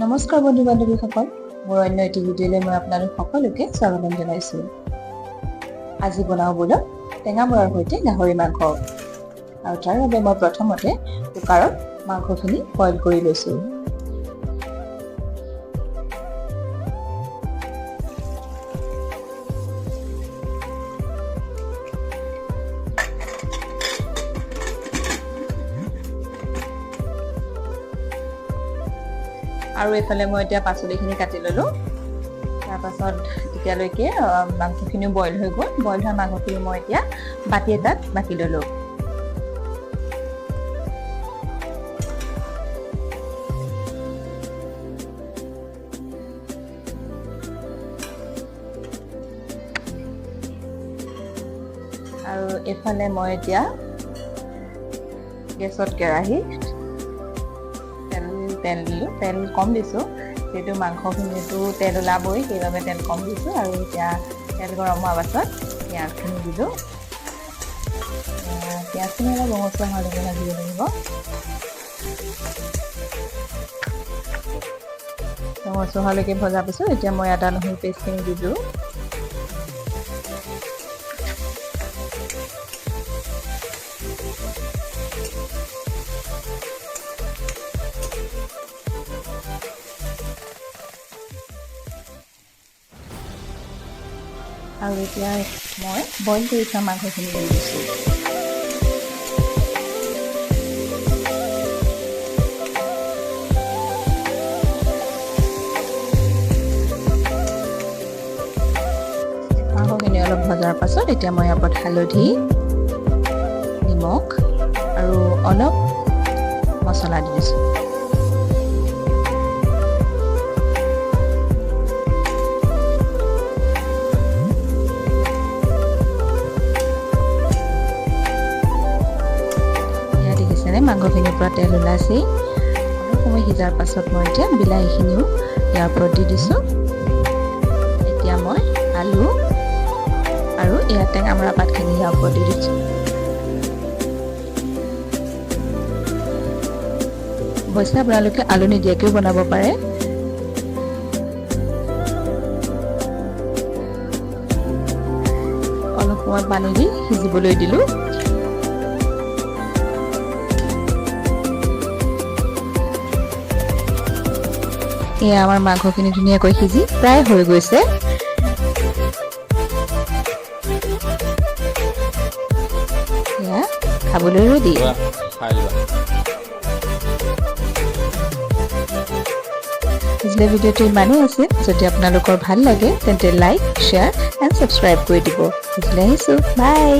নমস্কাৰ বন্ধু বান্ধৱীসকল, মোৰ অন্য এটি ভিডিঅ'লৈ মই আপোনালোক সকলোকে স্বাগতম জনাইছোঁ। আজি বনাওঁ বোলো টেঙামৰাৰ সৈতে গাহৰি মাংস। আৰু তাৰ বাবে মই প্ৰথমতে কুকাৰত মাংসখিনি বইল কৰি লৈছোঁ। আৰু এফালে মই এতিয়া পাচলিখিনি কাটি ল'লোঁ। তাৰপাছত এতিয়ালৈকে মাংসখিনিও বইল হৈ গ'ল। বইল হোৱা মাংসখিনি মই এতিয়া বাতি এটাত বাকি ল'লোঁ। আৰু এফালে মই এতিয়া গেছত কেৰাহীত তেল দিলোঁ। তেল কম দিছোঁ, যিহেতু মাংসখিনিতো তেল ওলাবই, সেইবাবে তেল কম দিছোঁ। আৰু এতিয়া তেল গৰম হোৱাৰ পাছত পিঁয়াজখিনি দিলোঁ। পিঁয়াজখিনি অলপ ৰঙচুৱা হোৱালৈকে ভাজিব লাগিব। ৰঙচুৱা হোৱালৈকে ভজাৰ পিছত এতিয়া মই আদা নহৰু পেষ্টখিনি দিলোঁ। আৰু এতিয়া মই বইল কৰি থোৱা মাংসখিনি দি দিছোঁ। মাংসখিনি অলপ ভজাৰ পাছত এতিয়া মই ইয়াৰ ওপৰত হালধি, নিমখ আৰু অলপ মছলা দি দিছোঁ। মাংসখিনিৰ পৰা তেল ওলাইছেই। অলপ সময় সিজাৰ পাছত মই এতিয়া বিলাহীখিনিও ইয়াৰ ওপৰত দি দিছোঁ। এতিয়া মই আলু আৰু এয়া টেঙামৰা পাতখিনি ইয়াৰ ওপৰত দি দিছোঁ। অৱশ্যে আপোনালোকে আলু নিদিয়াকৈও বনাব পাৰে। অলপ সময় পানী দি সিজিবলৈ দিলোঁ। এয়া আমাৰ মাংসখিনি ধুনীয়াকৈ সিজি প্ৰায় হৈ গৈছে। এয়া খাবলৈ ৰেডি। আজিৰ ভিডিঅ'টো ইমানেই আছে। যদি আপোনালোকৰ ভাল লাগে তেন্তে লাইক, শ্বেয়াৰ এণ্ড ছাবস্ক্ৰাইব কৰি দিব। আজিলৈ আহিছোঁ, বাই।